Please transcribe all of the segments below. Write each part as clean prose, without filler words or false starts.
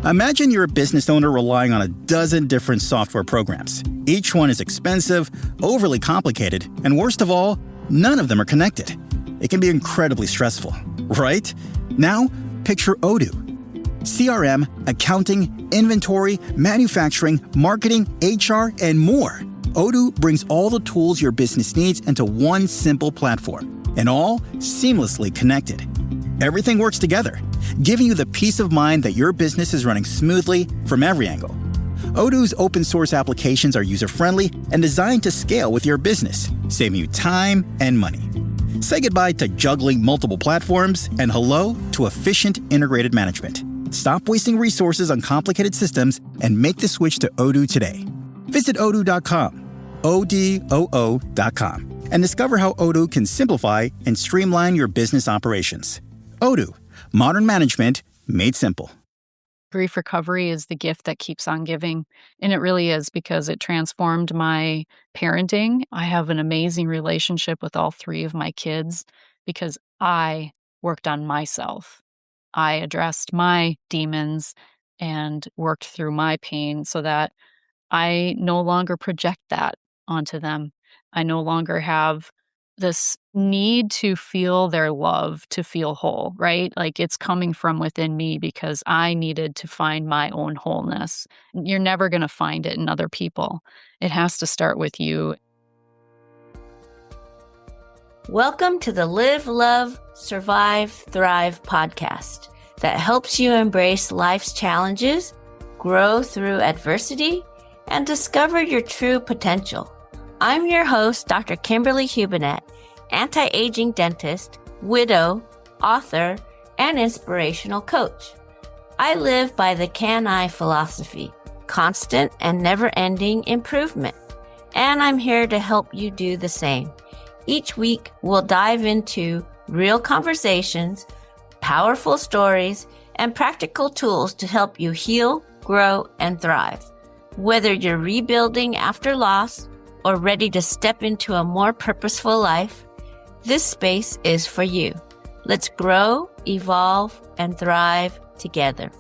Imagine you're a business owner relying on a dozen different software programs. Each one is expensive, overly complicated, and worst of all, none of them are connected. It can be incredibly stressful, right? Now, picture Odoo. CRM, accounting, inventory, manufacturing, marketing, HR, and more. Odoo brings all the tools your business needs into one simple platform, and all seamlessly connected. Everything works together, giving you the peace of mind that your business is running smoothly from every angle. Odoo's open-source applications are user-friendly and designed to scale with your business, saving you time and money. Say goodbye to juggling multiple platforms and hello to efficient integrated management. Stop wasting resources on complicated systems and make the switch to Odoo today. Visit odoo.com, ODOO.com, and discover how Odoo can simplify and streamline your business operations. Odoo, modern management made simple. Grief recovery is the gift that keeps on giving. And it really is, because it transformed my parenting. I have an amazing relationship with all three of my kids because I worked on myself. I addressed my demons and worked through my pain so that I no longer project that onto them. I no longer have this need to feel their love to feel whole, right? Like it's coming from within me because I needed to find my own wholeness. You're never going to find it in other people. It has to start with you. Welcome to the Live, Love, Survive, Thrive podcast that helps you embrace life's challenges, grow through adversity, and discover your true potential. I'm your host, Dr. Kimberly Hubinet, anti-aging dentist, widow, author, and inspirational coach. I live by the Can I philosophy, constant and never-ending improvement, and I'm here to help you do the same. Each week, we'll dive into real conversations, powerful stories, and practical tools to help you heal, grow, and thrive. Whether you're rebuilding after loss or ready to step into a more purposeful life, this space is for you. Let's grow, evolve, and thrive together.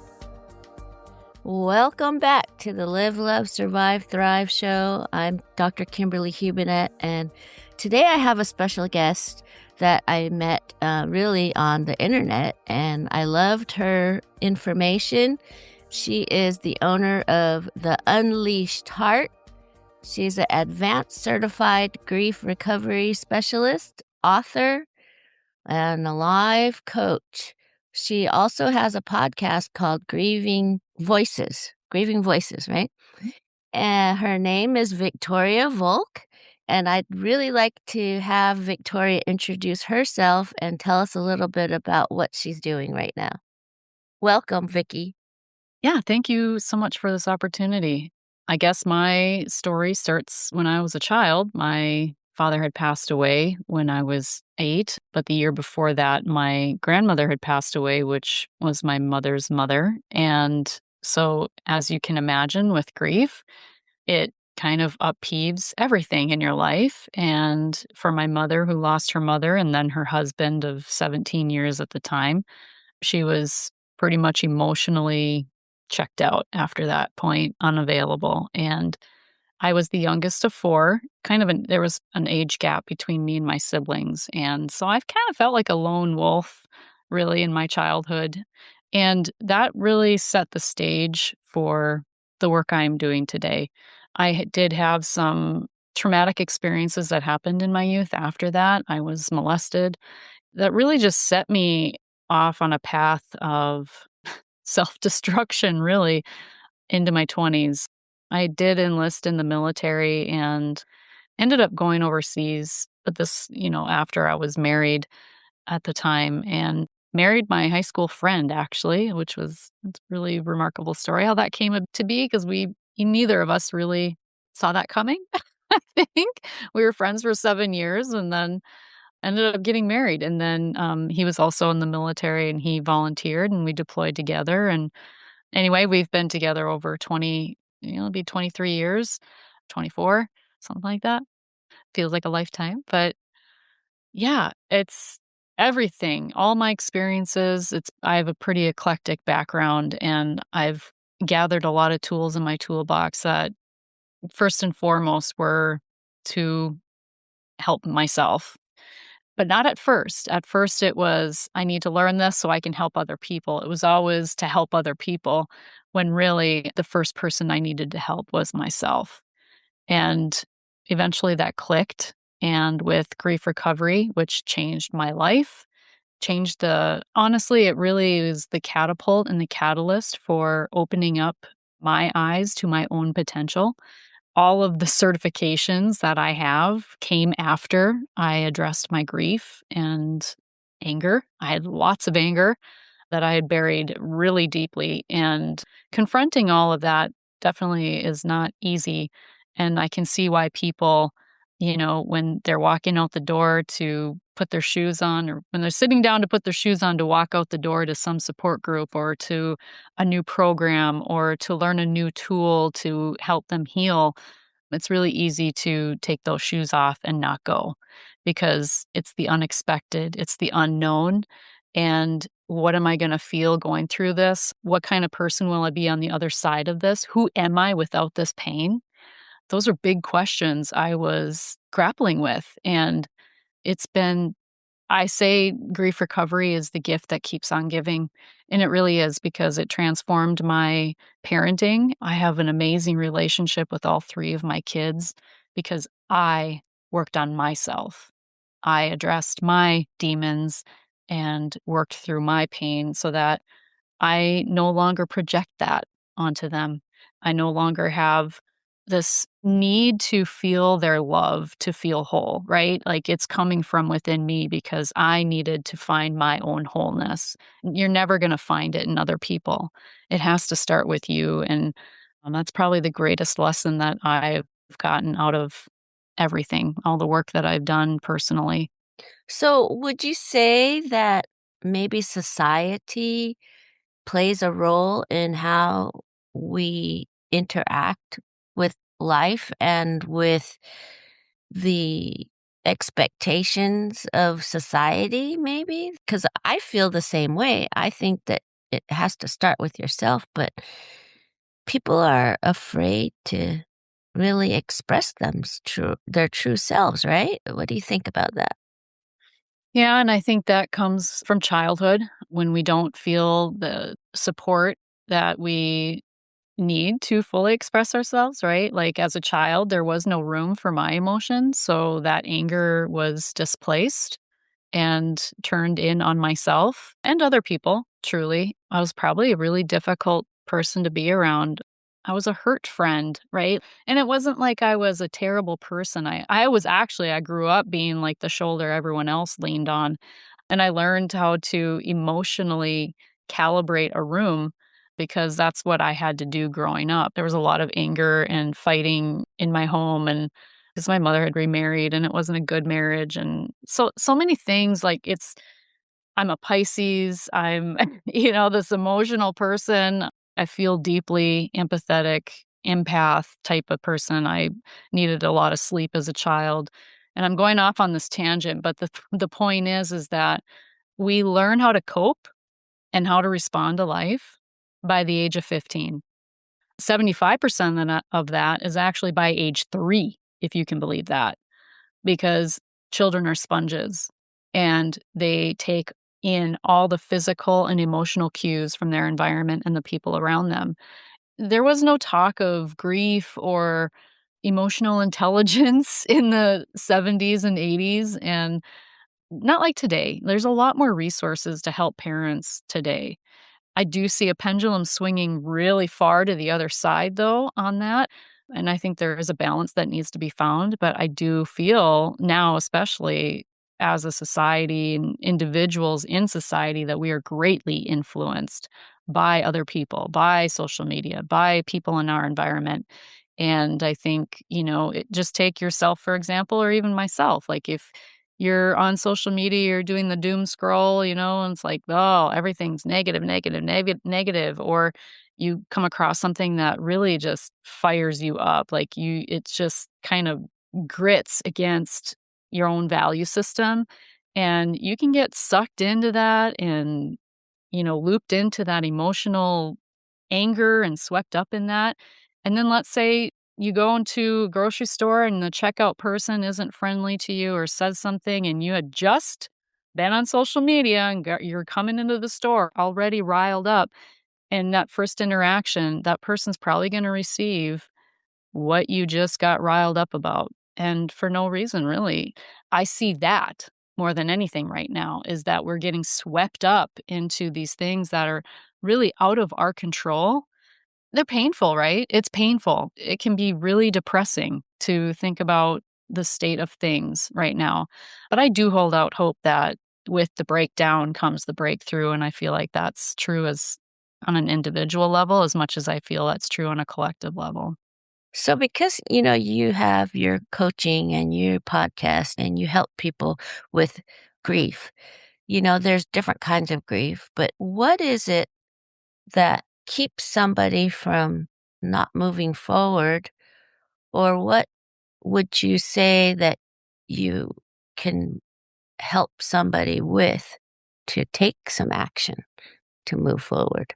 Welcome back to the Live, Love, Survive, Thrive show. I'm Dr. Kimberly Hubinet, and today I have a special guest that I met really on the internet, and I loved her information. She is the owner of The Unleashed Heart. She's an advanced certified grief recovery specialist, author, and a life coach. She also has a podcast called Grieving Voices, right? And her name is Victoria Volk. And I'd really like to have Victoria introduce herself and tell us a little bit about what she's doing right now. Welcome, Vicki. Yeah, thank you so much for this opportunity. I guess my story starts when I was a child. My father had passed away when I was 8, but the year before that, my grandmother had passed away, which was my mother's mother. And so, as you can imagine, with grief, it kind of upheaves everything in your life. And for my mother, who lost her mother and then her husband of 17 years at the time, she was pretty much emotionally checked out after that point, unavailable. And I was the youngest of 4, there was an age gap between me and my siblings. And so I've kind of felt like a lone wolf really in my childhood. And that really set the stage for the work I'm doing today. I did have some traumatic experiences that happened in my youth after that. I was molested. That really just set me off on a path of self-destruction, really, into my 20s. I did enlist in the military and ended up going overseas, but this, after I was married at the time, and married my high school friend, actually, which was a really remarkable story how that came to be, because neither of us really saw that coming. I think we were friends for 7 years and then ended up getting married. And then he was also in the military and he volunteered and we deployed together. And anyway, we've been together over 20, it'll be 23 years, 24, something like that. Feels like a lifetime. But yeah, it's everything, all my experiences. I have a pretty eclectic background, and I've gathered a lot of tools in my toolbox that first and foremost were to help myself. But not at first. At first, it was, I need to learn this so I can help other people. It was always to help other people when really the first person I needed to help was myself. And eventually that clicked. And with grief recovery, which changed my life, honestly, it really is the catapult and the catalyst for opening up my eyes to my own potential. All of the certifications that I have came after I addressed my grief and anger. I had lots of anger that I had buried really deeply, and confronting all of that definitely is not easy. And I can see why people, when they're walking out the door to put their shoes on, or when they're sitting down to put their shoes on to walk out the door to some support group or to a new program or to learn a new tool to help them heal, it's really easy to take those shoes off and not go because it's the unexpected, it's the unknown. And what am I going to feel going through this? What kind of person will I be on the other side of this? Who am I without this pain? Those are big questions I was grappling with. And it's been I say grief recovery is the gift that keeps on giving, and it really is because it transformed my parenting. I have an amazing relationship with all 3 of my kids because I worked on myself. I addressed my demons and worked through my pain so that I no longer project that onto them. I no longer have this need to feel their love to feel whole, right? Like it's coming from within me because I needed to find my own wholeness. You're never going to find it in other people. It has to start with you. And that's probably the greatest lesson that I've gotten out of everything, all the work that I've done personally. So, would you say that maybe society plays a role in how we interact with life and with the expectations of society, maybe? Because I feel the same way. I think that it has to start with yourself, but people are afraid to really express their true selves, right? What do you think about that? Yeah, and I think that comes from childhood when we don't feel the support that we need to fully express ourselves, right? Like as a child, there was no room for my emotions. So that anger was displaced and turned in on myself and other people, truly. I was probably a really difficult person to be around. I was a hurt friend, right? And it wasn't like I was a terrible person. I grew up being like the shoulder everyone else leaned on. And I learned how to emotionally calibrate a room because that's what I had to do growing up. There was a lot of anger and fighting in my home, and because my mother had remarried and it wasn't a good marriage, and so many things. I'm a Pisces. I'm this emotional person. I feel deeply empathetic, empath type of person. I needed a lot of sleep as a child. And I'm going off on this tangent, but the point is that we learn how to cope and how to respond to life by the age of 15. 75% of that is actually by age 3, if you can believe that, because children are sponges and they take in all the physical and emotional cues from their environment and the people around them. There was no talk of grief or emotional intelligence in the 70s and 80s, and not like today. There's a lot more resources to help parents today. I do see a pendulum swinging really far to the other side, though, on that. And I think there is a balance that needs to be found. But I do feel now, especially as a society and individuals in society, that we are greatly influenced by other people, by social media, by people in our environment. And I think, just take yourself, for example, or even myself. Like if you're on social media, you're doing the doom scroll, and it's like, oh, everything's negative, negative, negative, negative. Or you come across something that really just fires you up. It's just kind of grits against your own value system. And you can get sucked into that and, looped into that emotional anger and swept up in that. And then let's say you go into a grocery store and the checkout person isn't friendly to you or says something, and you had just been on social media and you're coming into the store already riled up. And that first interaction, that person's probably going to receive what you just got riled up about, and for no reason, really. I see that more than anything right now, is that we're getting swept up into these things that are really out of our control. They're painful, right? It's painful. It can be really depressing to think about the state of things right now. But I do hold out hope that with the breakdown comes the breakthrough, and I feel like that's true as on an individual level as much as I feel that's true on a collective level. So because, you have your coaching and your podcast and you help people with grief, there's different kinds of grief, but what is it that keeps somebody from not moving forward? Or what would you say that you can help somebody with to take some action to move forward?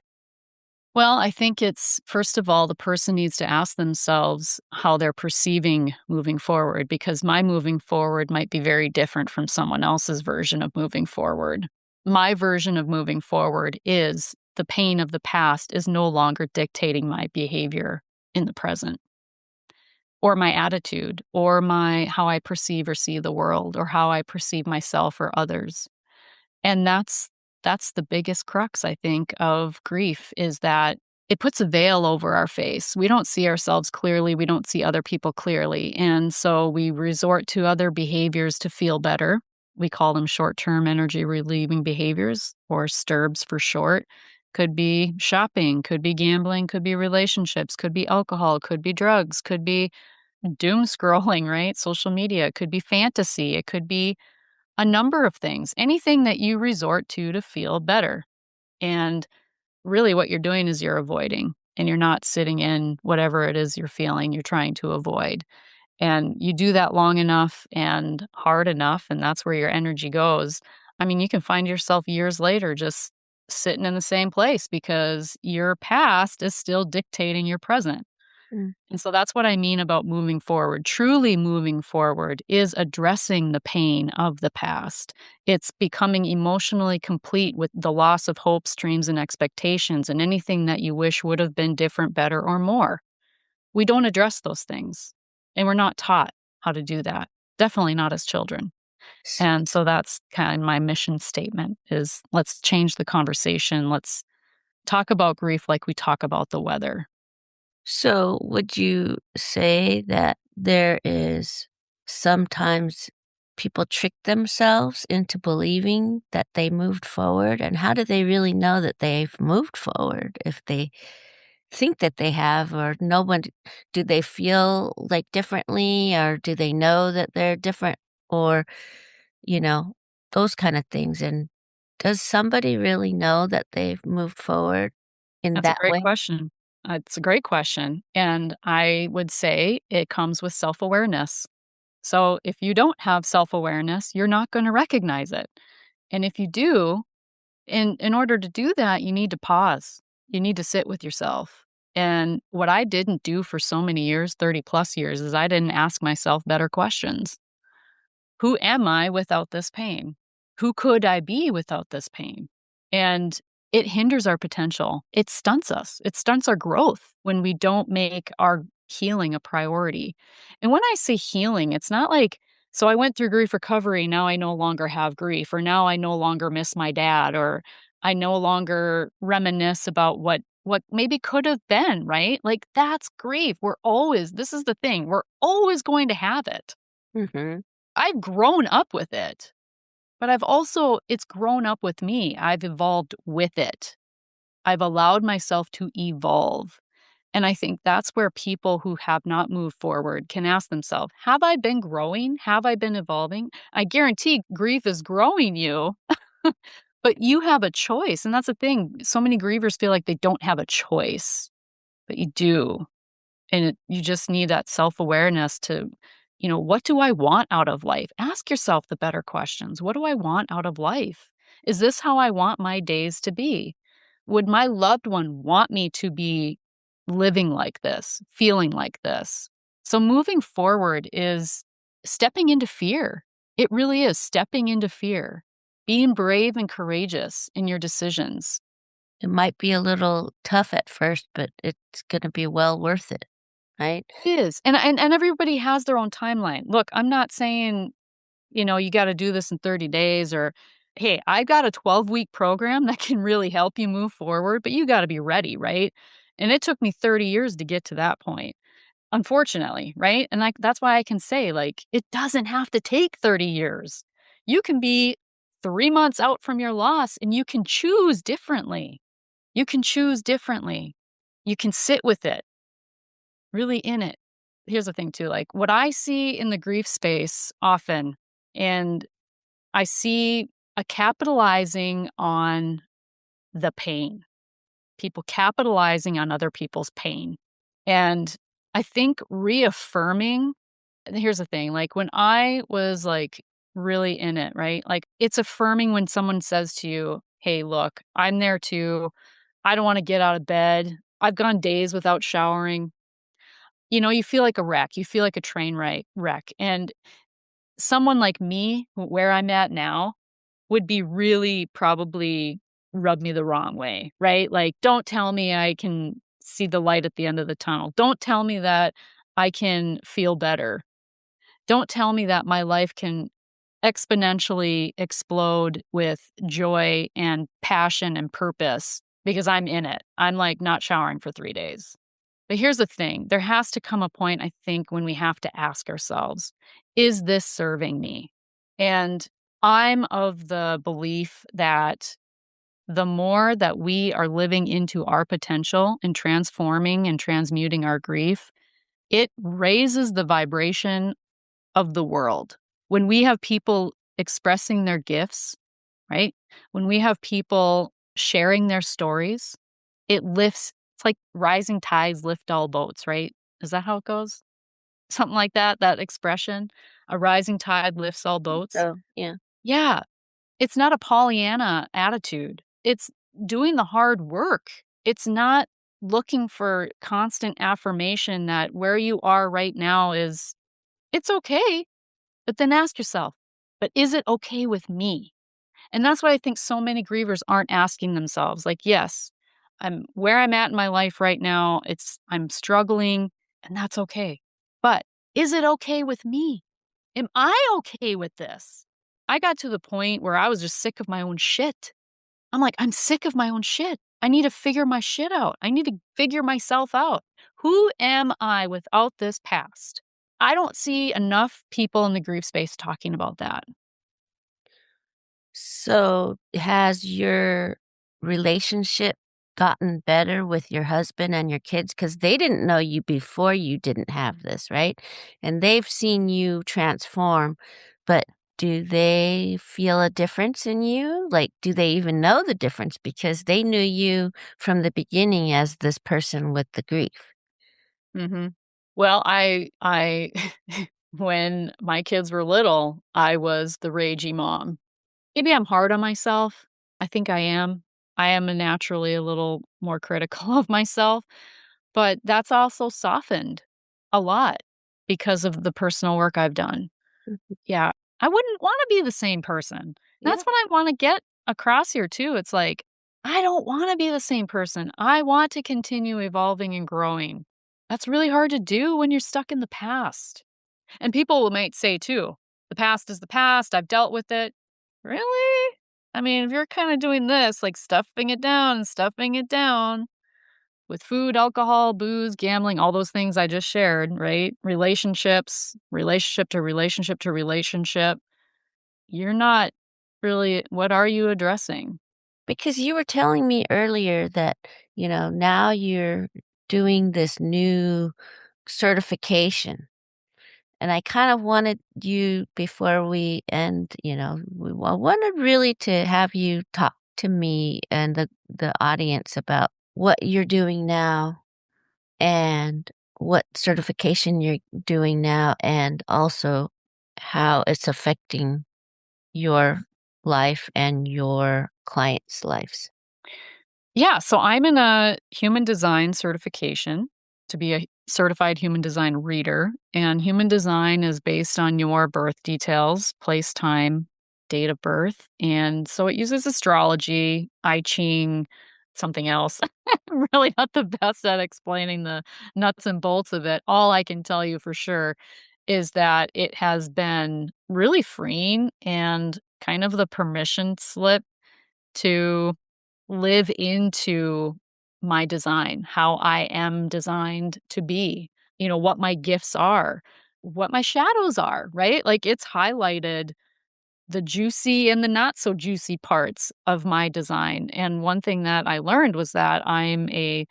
Well, I think it's first of all, the person needs to ask themselves how they're perceiving moving forward, because my moving forward might be very different from someone else's version of moving forward. My version of moving forward is the pain of the past is no longer dictating my behavior in the present, or my attitude, or my how I perceive or see the world, or how I perceive myself or others. And that's the biggest crux, I think, of grief, is that it puts a veil over our face. We don't see ourselves clearly, we don't see other people clearly, and so we resort to other behaviors to feel better. We call them short-term energy relieving behaviors, or STERBs for short. Could be shopping, could be gambling, could be relationships, could be alcohol, could be drugs, could be doom scrolling, right? Social media, it could be fantasy, it could be a number of things, anything that you resort to feel better. And really what you're doing is you're avoiding, and you're not sitting in whatever it is you're feeling you're trying to avoid. And you do that long enough and hard enough, and that's where your energy goes. I mean, you can find yourself years later just sitting in the same place because your past is still dictating your present. Mm. And so that's what I mean about moving forward. Truly moving forward is addressing the pain of the past. It's becoming emotionally complete with the loss of hopes, dreams, and expectations, and anything that you wish would have been different, better, or more. We don't address those things, and we're not taught how to do that. Definitely not as children. And so that's kind of my mission statement, is let's change the conversation. Let's talk about grief like we talk about the weather. So, would you say that there is sometimes people trick themselves into believing that they moved forward? And how do they really know that they've moved forward if they think that they have, or no one? Do they feel like differently, or do they know that they're different, or, you know, those kind of things? And does somebody really know that they've moved forward in That's a that great way? question. It's a great question. And I would say it comes with self awareness. So if you don't have self awareness, you're not going to recognize it. And if you do, in order to do that, you need to pause. You need to sit with yourself. And what I didn't do for so many years, 30 plus years, is I didn't ask myself better questions. Who am I without this pain? Who could I be without this pain? And it hinders our potential. It stunts us. It stunts our growth when we don't make our healing a priority. And when I say healing, it's not like, so I went through grief recovery, now I no longer have grief, or now I no longer miss my dad, or I no longer reminisce about what maybe could have been, right? Like that's grief. This is the thing, we're always going to have it. Hmm. I've grown up with it, but it's grown up with me. I've evolved with it. I've allowed myself to evolve. And I think that's where people who have not moved forward can ask themselves, have I been growing? Have I been evolving? I guarantee grief is growing you, but you have a choice. And that's the thing. So many grievers feel like they don't have a choice, but you do. And you just need that self awareness to what do I want out of life? Ask yourself the better questions. What do I want out of life? Is this how I want my days to be? Would my loved one want me to be living like this, feeling like this? So moving forward is stepping into fear. It really is stepping into fear, being brave and courageous in your decisions. It might be a little tough at first, but it's going to be well worth it, right? It is. And everybody has their own timeline. Look, I'm not saying, you got to do this in 30 days or, hey, I got a 12-week program that can really help you move forward, but you got to be ready, right? And it took me 30 years to get to that point, unfortunately, right? And that's why I can say, like, it doesn't have to take 30 years. You can be 3 months out from your loss and you can choose differently. You can choose differently. You can sit with it, really in it. Here's the thing too, like what I see in the grief space often, and I see a capitalizing on the pain, people capitalizing on other people's pain. And I think reaffirming, and here's the thing, like when I was like really in it, right? Like it's affirming when someone says to you, hey, look, I'm there too. I don't want to get out of bed. I've gone days without showering. You feel like a wreck. You feel like a train wreck. And someone like me, where I'm at now, would be really probably rub me the wrong way, right? Like, don't tell me I can see the light at the end of the tunnel. Don't tell me that I can feel better. Don't tell me that my life can exponentially explode with joy and passion and purpose because I'm in it. I'm like not showering for 3 days. But here's the thing, there has to come a point, I think, when we have to ask ourselves, is this serving me? And I'm of the belief that the more that we are living into our potential and transforming and transmuting our grief, it raises the vibration of the world. When we have people expressing their gifts, right? When we have people sharing their stories, it lifts. It's like rising tides lift all boats, right? Is that how it goes? Something like that, that expression, a rising tide lifts all boats. So, yeah. Yeah, it's not a Pollyanna attitude. It's doing the hard work. It's not looking for constant affirmation that where you are right now is it's okay. But then ask yourself, but is it okay with me? And that's why I think so many grievers aren't asking themselves, like, yes, I'm where I'm at in my life right now. I'm struggling and that's okay. But is it okay with me? Am I okay with this? I got to the point where I was just sick of my own shit. I'm like, I'm sick of my own shit. I need to figure my shit out. I need to figure myself out. Who am I without this past? I don't see enough people in the grief space talking about that. So, has your relationship gotten better with your husband and your kids? Because they didn't know you before you didn't have this, right? And they've seen you transform, but do they feel a difference in you? Like, do they even know the difference? Because they knew you from the beginning as this person with the grief. Mhm. Well, I when my kids were little, I was the ragey mom. Maybe I'm hard on myself. I think I am. I am naturally a little more critical of myself, but that's also softened a lot because of the personal work I've done. Mhm. Yeah. I wouldn't wanna be the same person. Yeah. That's what I wanna get across here too. It's like, I don't wanna be the same person. I want to continue evolving and growing. That's really hard to do when you're stuck in the past. And people might say too, the past is the past. I've dealt with it. Really? I mean, if you're kind of doing this, like stuffing it down and stuffing it down with food, alcohol, booze, gambling, all those things I just shared, right? Relationships, relationship to relationship to relationship. You're not really, what are you addressing? Because you were telling me earlier that, now you're doing this new certification. And I kind of wanted you before we end, I wanted really to have you talk to me and the audience about what you're doing now and what certification you're doing now and also how it's affecting your life and your clients' lives. Yeah, so I'm in a human design certification to be a certified human design reader. And human design is based on your birth details, place, time, date of birth. And so it uses astrology, I Ching, something else. I'm really not the best at explaining the nuts and bolts of it. All I can tell you for sure is that it has been really freeing and kind of the permission slip to live into my design, how I am designed to be, what my gifts are, what my shadows are, right? Like it's highlighted the juicy and the not so juicy parts of my design. And one thing that I learned was that I'm a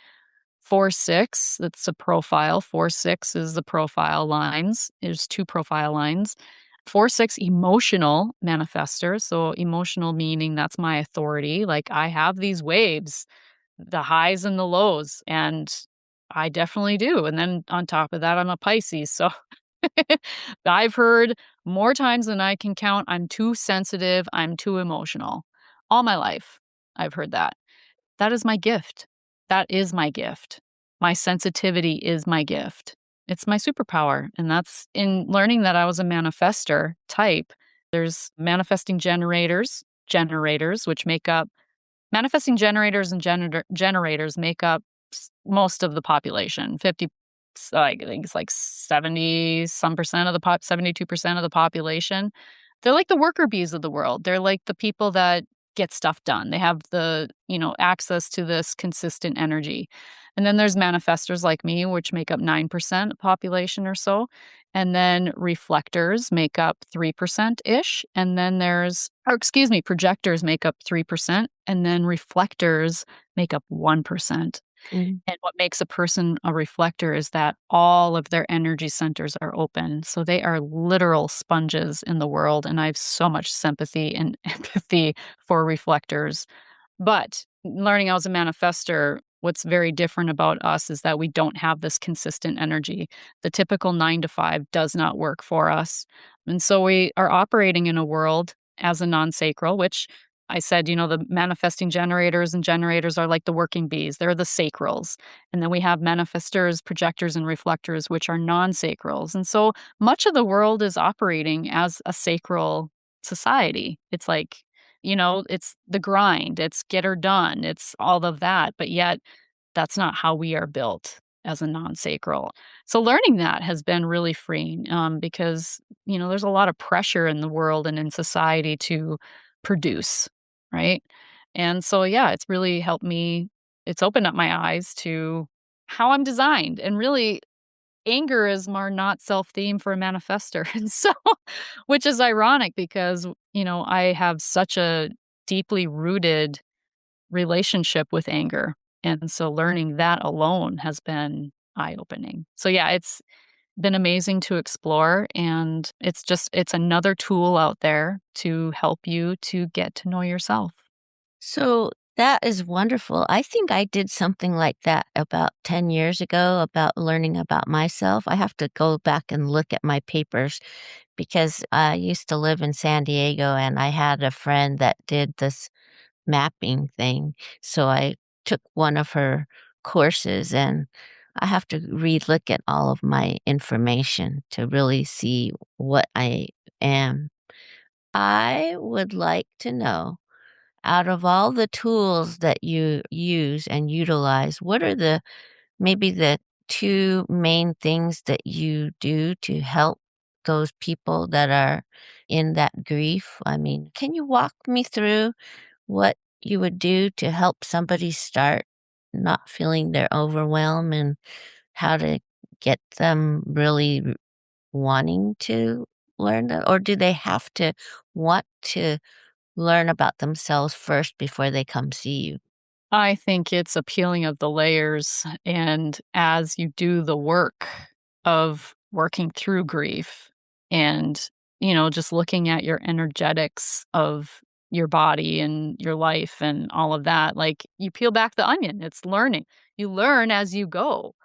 4-6. That's a profile. 4-6 is the profile lines. There's two profile lines. 4-6 emotional manifestors. So emotional meaning that's my authority. Like I have these waves, the highs and the lows, and I definitely do. And then on top of that, I'm a Pisces. So I've heard more times than I can count, I'm too sensitive, I'm too emotional. All my life, I've heard that. That is my gift. That is my gift. My sensitivity is my gift. It's my superpower. And that's in learning that I was a manifestor type. There's manifesting generators, which make up manifesting generators and generators make up most of the population. 50, I think it's like 70 some percent of the 72% of the population. They're like the worker bees of the world. They're like the people that get stuff done. They have the, access to this consistent energy. And then there's manifestors like me, which make up 9% of population or so. And then reflectors make up 3% ish. And then projectors make up 3%. And then reflectors make up 1%. Mhm. And what makes a person a reflector is that all of their energy centers are open. So they are literal sponges in the world. And I have so much sympathy and empathy for reflectors. But learning as a manifestor, what's very different about us is that we don't have this consistent energy. The typical 9 to 5 does not work for us. And so we are operating in a world as a non sacral, which I said, the manifesting generators and generators are like the working bees. They're the sacrals. And then we have manifestors, projectors, and reflectors, which are non sacrals. And so much of the world is operating as a sacral society. It's like, it's the grind, it's get her done, it's all of that. But yet, that's not how we are built as a non sacral. So learning that has been really freeing because, there's a lot of pressure in the world and in society to produce, right? And so, yeah, it's really helped me. It's opened up my eyes to how I'm designed. And really, anger is more not self theme for a manifester. And so, which is ironic because, I have such a deeply rooted relationship with anger. And so learning that alone has been eye opening. So, yeah, it's been amazing to explore. And it's another tool out there to help you to get to know yourself. So that is wonderful. I think I did something like that about 10 years ago about learning about myself. I have to go back and look at my papers because I used to live in San Diego and I had a friend that did this mapping thing. So I took one of her courses and I have to relook at all of my information to really see what I am. I would like to know, out of all the tools that you use and utilize, what are maybe the two main things that you do to help those people that are in that grief? I mean, can you walk me through what you would do to help somebody start not feeling their overwhelm and how to get them really wanting to learn that? Or do they have to want to learn about themselves first before they come see you? I think it's a peeling of the layers. And as you do the work of working through grief and, just looking at your energetics of your body and your life and all of that, like you peel back the onion, it's learning. You learn as you go.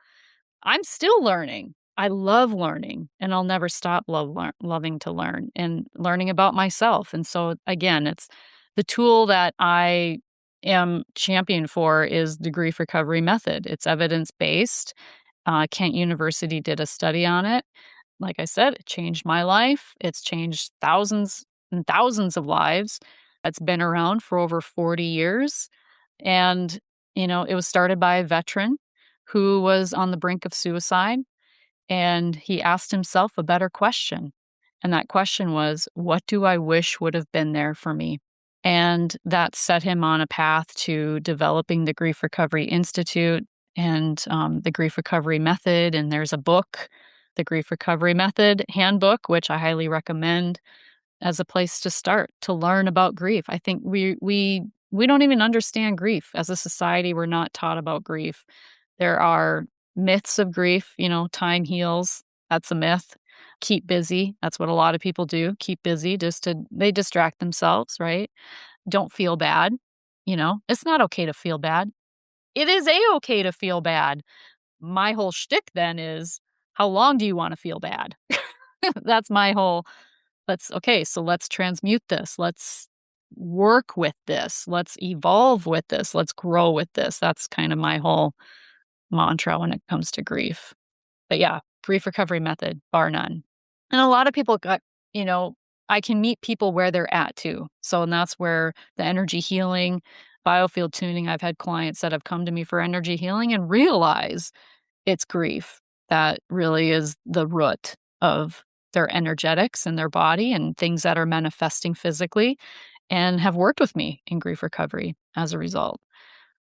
I'm still learning. I love learning, and I'll never stop loving to learn and learning about myself. And so, again, it's the tool that I am champion for is the grief recovery method. It's evidence based. Kent University did a study on it. Like I said, it changed my life. It's changed thousands and thousands of lives. It's been around for over 40 years. And, it was started by a veteran who was on the brink of suicide. And he asked himself a better question. And that question was, what do I wish would have been there for me? And that set him on a path to developing the Grief Recovery Institute and the Grief Recovery Method. And there's a book, the Grief Recovery Method Handbook, which I highly recommend as a place to start to learn about grief. I think we don't even understand grief as a society. We're not taught about grief. There are myths of grief. Time heals. That's a myth. Keep busy. That's what a lot of people do. Keep busy. They distract themselves, right? Don't feel bad. It's not okay to feel bad. It is okay to feel bad. My whole shtick then is, how long do you want to feel bad? That's my whole, so let's transmute this. Let's work with this. Let's evolve with this. Let's grow with this. That's kind of my whole mantra when it comes to grief. But yeah, grief recovery method, bar none. And a lot of people you know, I can meet people where they're at too. And that's where the energy healing, biofield tuning, I've had clients that have come to me for energy healing and realize it's grief that really is the root of their energetics in their body and things that are manifesting physically, and have worked with me in grief recovery as a result.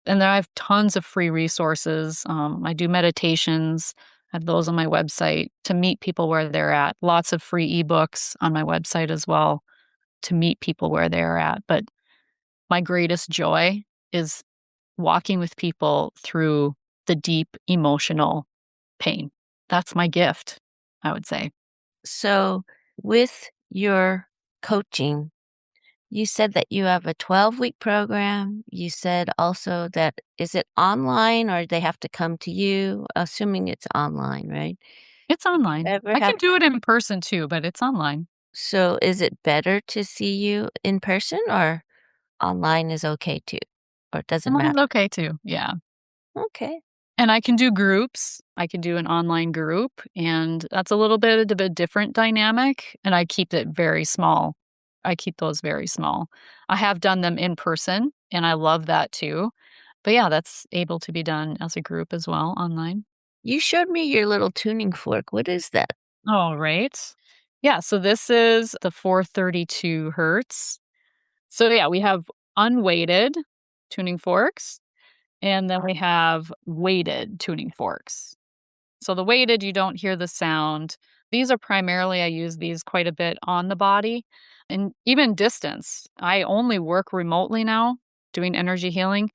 And then I have tons of free resources. I do meditations. I have those on my website to meet people where they're at. Lots of free ebooks on my website as well to meet people where they're at. But my greatest joy is walking with people through the deep emotional pain. That's my gift, I would say. So, with your coaching, you said that you have a 12-week program. You said also that is it online or they have to come to you? Assuming it's online, right? It's online. Ever I can have do it in person too, but it's online. So is it better to see you in person or online is okay too? Or it doesn't Online's matter? okay too. Yeah. Okay. And I can do groups. I can do an online group, and that's a little bit of a different dynamic, and I keep it very small. I keep those very small. I have done them in person, and I love that too. But yeah, that's able to be done as a group as well online. You showed me your little tuning fork. What is that? All right. Yeah, so this is the 432 hertz. So yeah, we have unweighted tuning forks, and then we have weighted tuning forks. So the weighted, you don't hear the sound. These are primarily, I use these quite a bit on the body and even distance. I only work remotely now doing energy healing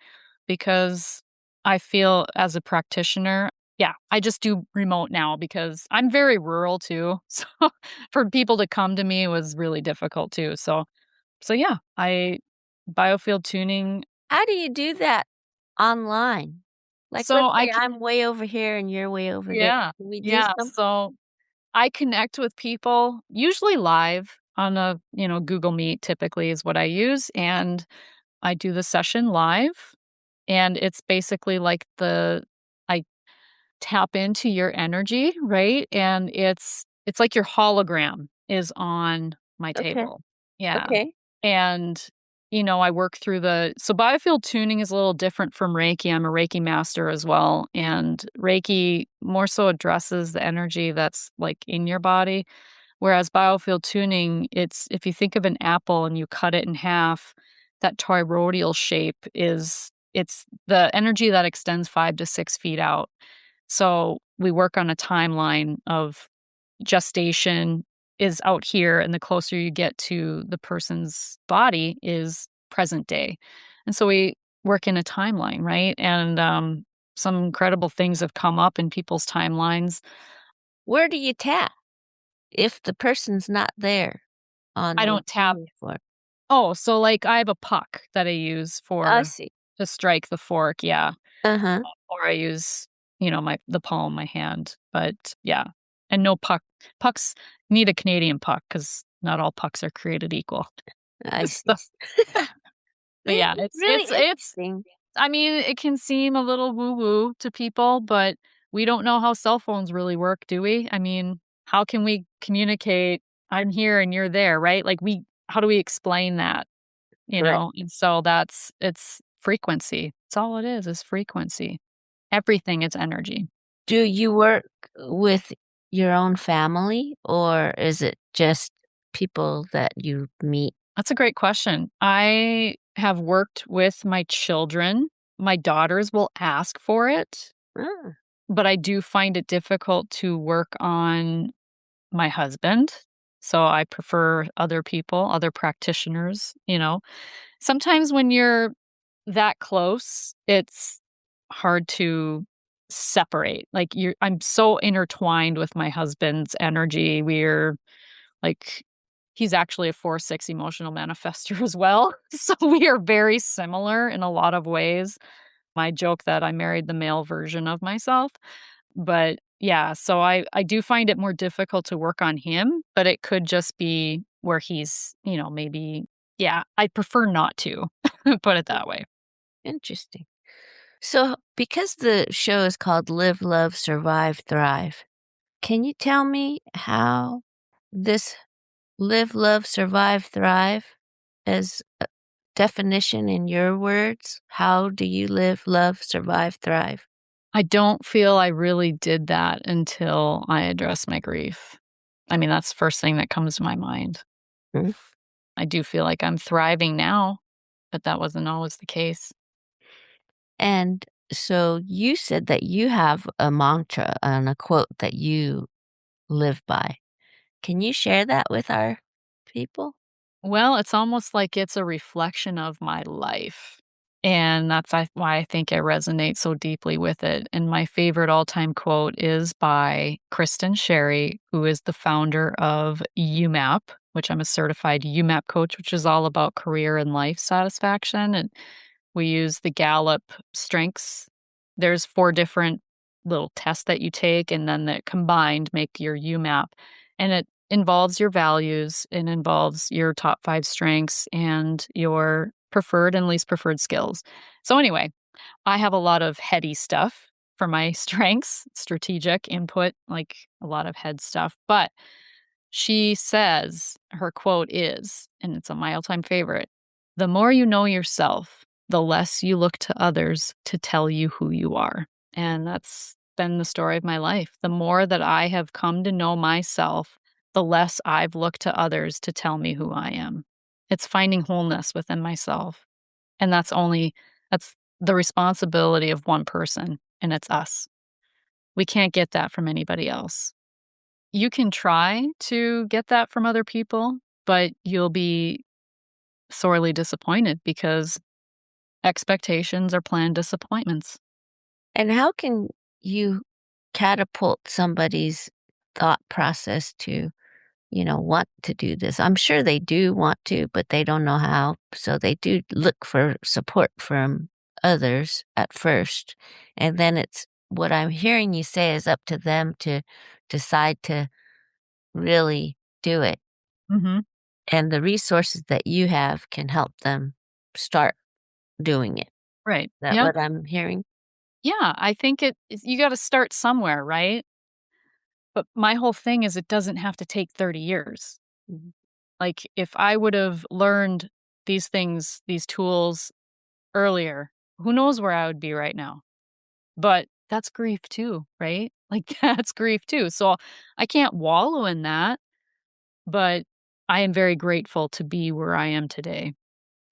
because I feel as a practitioner, yeah, I just do remote now because I'm very rural too. So for people to come to me was really difficult too. So yeah, biofield tuning. How do you do that online? Like, let's So I say I'm way over here and you're way over there. Yeah. Can we do Yeah. some? So I connect with people usually live on Google Meet typically is what I use. And I do the session live. And it's basically like I tap into your energy, right? And it's like your hologram is on my Okay. table. Yeah. Okay. And I work through so biofield tuning is a little different from Reiki. I'm a Reiki master as well. And Reiki more so addresses the energy that's like in your body. Whereas biofield tuning, it's if you think of an apple and you cut it in half, that toroidal shape it's the energy that extends 5 to 6 feet out. So we work on a timeline of gestation is out here, and the closer you get to the person's body is present day. And so we work in a timeline, right? And some incredible things have come up in people's timelines. Where do you tap if the person's not there on I the don't tap. tuning fork? Oh, so like I have a puck that I use I for see. to strike the fork, yeah. Uh-huh. Or I use, the palm of my hand. But yeah, and no pucks need a Canadian puck because not all pucks are created equal. I So, see. but yeah, Really interesting. I mean, it can seem a little woo-woo to people, but we don't know how cell phones really work, do we? I mean, how can we communicate, "I'm here and you're there," right? Like, how do we explain that, Correct. And so it's frequency. That's all it is frequency. Everything is energy. Do you work with your own family, or is it just people that you meet? That's a great question. I have worked with my children. My daughters will ask for it, Ah, but I do find it difficult to work on my husband. So I prefer other people, other practitioners. Sometimes when you're that close, it's hard to separate. Like I'm so intertwined with my husband's energy. We're like he's actually a 4-6 emotional manifestor as well. So we are very similar in a lot of ways. I joke that I married the male version of myself. But yeah, so I do find it more difficult to work on him, but it could just be where he's, maybe yeah, I prefer not to put it that way. interesting. So, because the show is called Live, Love, Survive, Thrive, can you tell me how this live, love, survive, thrive as a definition in your words? How do you live, love, survive, thrive? I don't feel I really did that until I addressed my grief. I mean, that's the first thing that comes to my mind. Mm. I do feel like I'm thriving now, but that wasn't always the case. And so you said that you have a mantra and a quote that you live by. Can you share that with our people? Well, it's almost like it's a reflection of my life. And why I think I resonate so deeply with it. And my favorite all time quote is by Kristen Sherry, who is the founder of UMAP, which I'm a certified UMAP coach, which is all about career and life satisfaction. And we use the Gallup strengths. There's 4 different little tests that you take, and then that combined make your UMAP. And it involves your values, it involves your top 5 strengths and your preferred and least preferred skills. So, anyway, I have a lot of heady stuff for my strengths, strategic input, like a lot of head stuff. But she says her quote is, and it's a my all-time favorite, "The more you know yourself, the less you look to others to tell you who you are." And that's been the story of my life. The more that I have come to know myself, the less I've looked to others to tell me who I am. It's finding wholeness within myself. And that's the responsibility of one person, and it's us. We can't get that from anybody else. You can try to get that from other people, but you'll be sorely disappointed because expectations are planned disappointments. And how can you catapult somebody's thought process to, want to do this? I'm sure they do want to, but they don't know how. So they do look for support from others at first. And then it's what I'm hearing you say is up to them to decide to really do it. Mhm. And the resources that you have can help them start doing it. Is Right. that Yeah. what I'm hearing? Yeah, I think you gotta start somewhere, right? But my whole thing is it doesn't have to take 30 years. Mhm. Like, if I would've learned these things, these tools earlier, who knows where I would be right now? But that's grief too, right? Like, that's grief too. So, I can't wallow in that, but I am very grateful to be where I am today,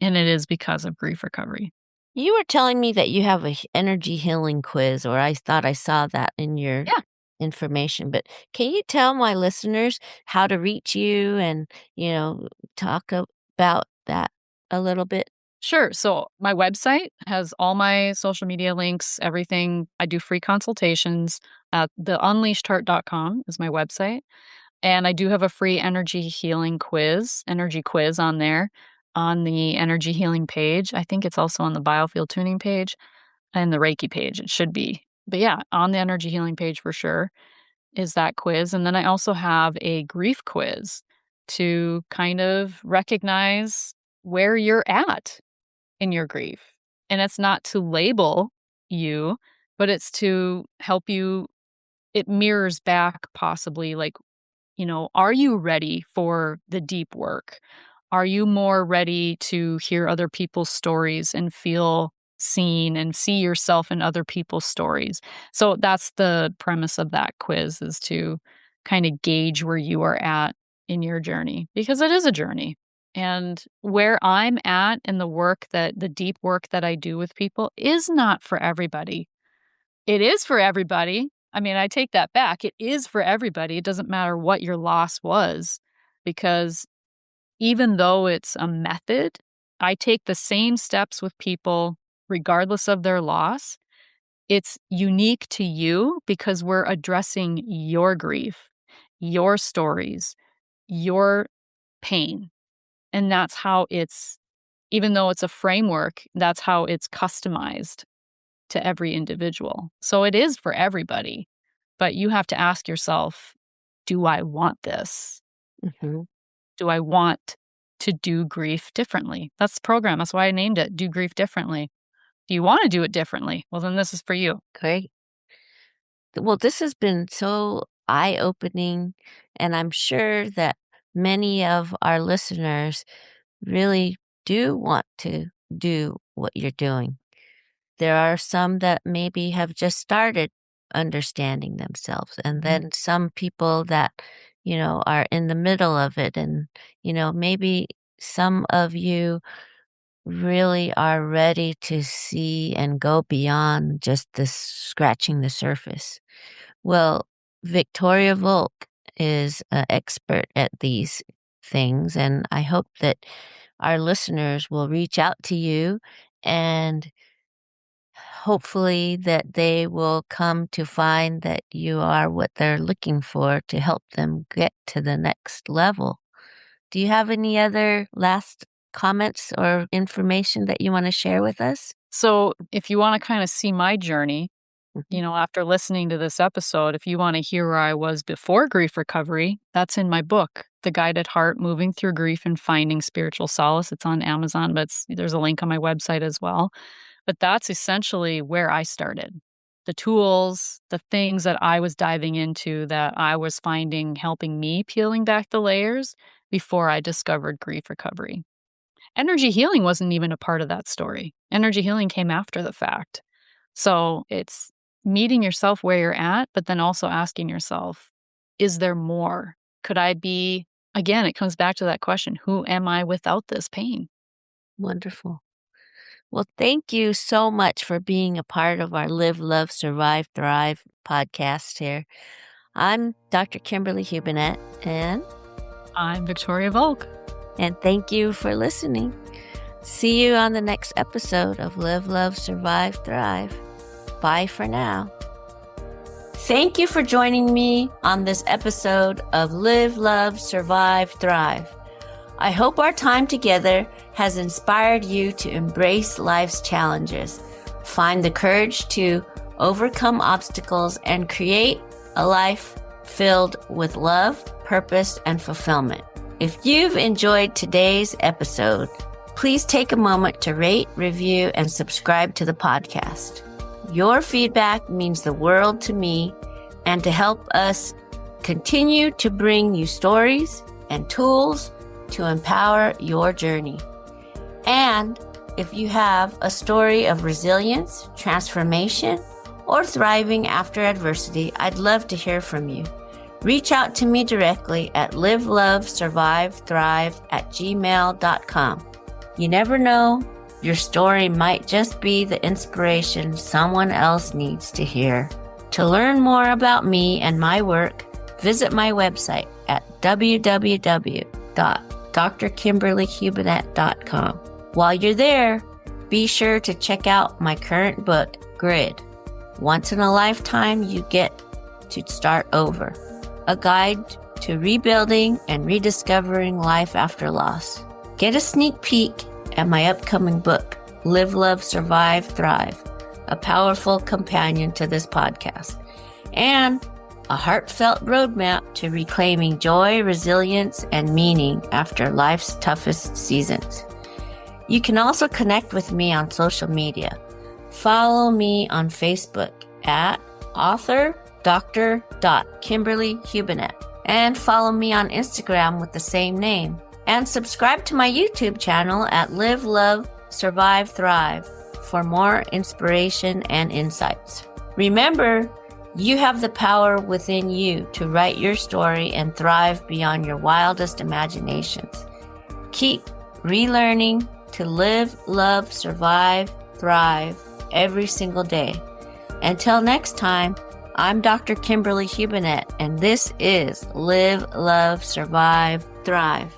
and it is because of grief recovery. You were telling me that you have a energy healing quiz, or I thought I saw that in your Yeah. information. But can you tell my listeners how to reach you and, talk about that a little bit? Sure. So my website has all my social media links, everything. I do free consultations. The unleashedheart.com is my website. And I do have a free energy quiz on there on the energy healing page. I think it's also on the Biofield tuning page and the Reiki page. It should be. But yeah, on the energy healing page for sure is that quiz. And then I also have a grief quiz to kind of recognize where you're at in your grief. And it's not to label you, but it's to help you. It mirrors back possibly like, are you ready for the deep work? Are you more ready to hear other people's stories and feel seen and see yourself in other people's stories? So that's the premise of that quiz, is to kind of gauge where you are at in your journey, because it is a journey. And where I'm at in the deep work that I do with people is not for everybody. It is for everybody. I mean, I take that back. It is for everybody. It doesn't matter what your loss was, because even though it's a method, I take the same steps with people regardless of their loss. It's unique to you because we're addressing your grief, your stories, your pain. And that's how even though it's a framework, that's how it's customized to every individual. So it is for everybody, but you have to ask yourself, do I want this? Mm-hmm. Do I want to do grief differently? That's the program. That's why I named it Do Grief Differently. Do you want to do it differently? Well, then this is for you. Great. Well, this has been so eye-opening, and I'm sure that many of our listeners really do want to do what you're doing. There are some that maybe have just started understanding themselves, and then some people that, are in the middle of it. And, maybe some of you really are ready to see and go beyond just this scratching the surface. Well, Victoria Volk is an expert at these things, and I hope that our listeners will reach out to you, and hopefully that they will come to find that you are what they're looking for to help them get to the next level. Do you have any other last comments or information that you want to share with us? So if you want to kind of see my journey, Mhm. after listening to this episode, if you want to hear where I was before grief recovery, that's in my book, The Guided Heart, Moving Through Grief and Finding Spiritual Solace. It's on Amazon, but there's a link on my website as well. But that's essentially where I started. The tools, the things that I was diving into that I was finding helping me peeling back the layers before I discovered grief recovery. Energy healing wasn't even a part of that story. Energy healing came after the fact. So it's meeting yourself where you're at, but then also asking yourself, is there more? Could I be, again, it comes back to that question, who am I without this pain? Wonderful. Well, thank you so much for being a part of our Live, Love, Survive, Thrive podcast here. I'm Dr. Kimberly Hubinet, and I'm Victoria Volk. thank you for listening. See you on the next episode of Live, Love, Survive, Thrive. Bye for now. Thank you for joining me on this episode of Live, Love, Survive, Thrive. I hope our time together has inspired you to embrace life's challenges, find the courage to overcome obstacles, and create a life filled with love, purpose, and fulfillment. If you've enjoyed today's episode, please take a moment to rate, review, and subscribe to the podcast. Your feedback means the world to me, and to help us continue to bring you stories and tools to empower your journey. And if you have a story of resilience, transformation, or thriving after adversity, I'd love to hear from you. Reach out to me directly at livelovesurvivethrive@gmail.com. You never know, your story might just be the inspiration someone else needs to hear. To learn more about me and my work, visit my website at www.drkimberlyhubinet.com. While you're there, be sure to check out my current book, Grid. Once in a lifetime, you get to start over. A guide to rebuilding and rediscovering life after loss. Get a sneak peek at my upcoming book, Live, Love, Survive, Thrive, a powerful companion to this podcast, and a heartfelt roadmap to reclaiming joy, resilience, and meaning after life's toughest seasons. You can also connect with me on social media. Follow me on Facebook at author Dr. Kimberly Hubinet, and follow me on Instagram with the same name. And subscribe to my YouTube channel at Live, Love, Survive, Thrive for more inspiration and insights. Remember, you have the power within you to write your story and thrive beyond your wildest imaginations. Keep relearning to live, love, survive, thrive every single day. Until next time, I'm Dr. Kimberly Hubinet, and this is Live, Love, Survive, Thrive.